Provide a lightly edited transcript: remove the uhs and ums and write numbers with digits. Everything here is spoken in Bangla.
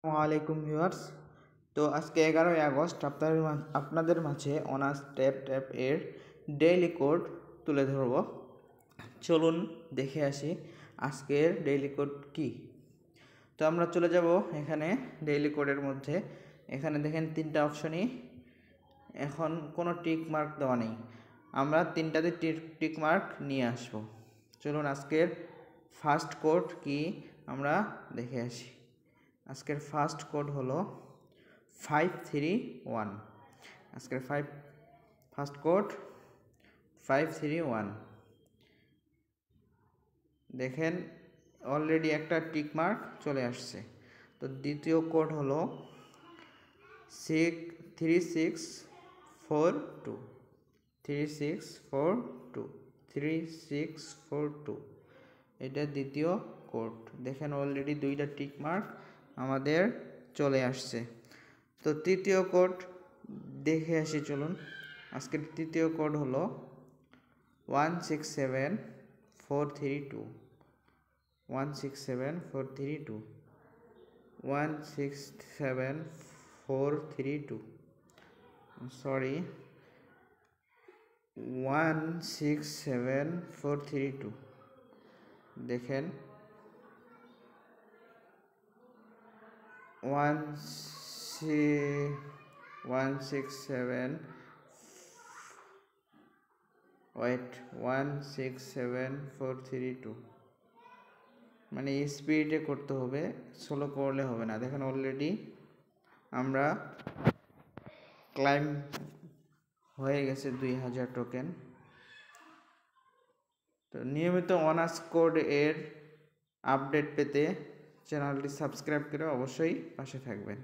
আসসালামাইকুম ভিউয়ার্স। তো আজকে 11ই আগস্ট আপনাদের মাঝে অনার্স ট্যাপ এর ডেইলি কোড তুলে ধরব। চলুন দেখে আসি আজকের ডেইলি কোড কি। তো আমরা চলে যাব এখানে ডেইলি কোডের মধ্যে। এখানে দেখেন 3টা অপশনই, এখন কোনো টিক মার্ক দেওয়া নেই। আমরা 3টাতে টিক মার্ক নিয়ে আসব। চলুন আজকের ফার্স্ট কোড কি আমরা দেখে আসি। আজকের ফার্স্ট কোড হলো 531। আজকের ফার্স্ট কোড 531। দেখেন অলরেডি একটা টিক মার্ক চলে আসছে। তো দ্বিতীয় কোড হলো 3642। 3642 এটা দ্বিতীয় কোড। দেখেন অলরেডি 2টা টিক মার্ক আমাদের চলে আসছে। তো তৃতীয় কোড দেখে আসি চলুন। আজকের তৃতীয় কোড হলো 167432। 167432 167,432 সরি 167,432। দেখেন 167,432 মানে স্পিডে করতে হবে, স্লো করলে হবে না। দেখেন অলরেডি আমরা ক্লাইম হয়ে গেছে 2000 টোকেন। তো নিয়মিত অনার্স কোড এর আপডেট পেতে চ্যানেলটি সাবস্ক্রাইব করে অবশ্যই পাশে থাকবেন।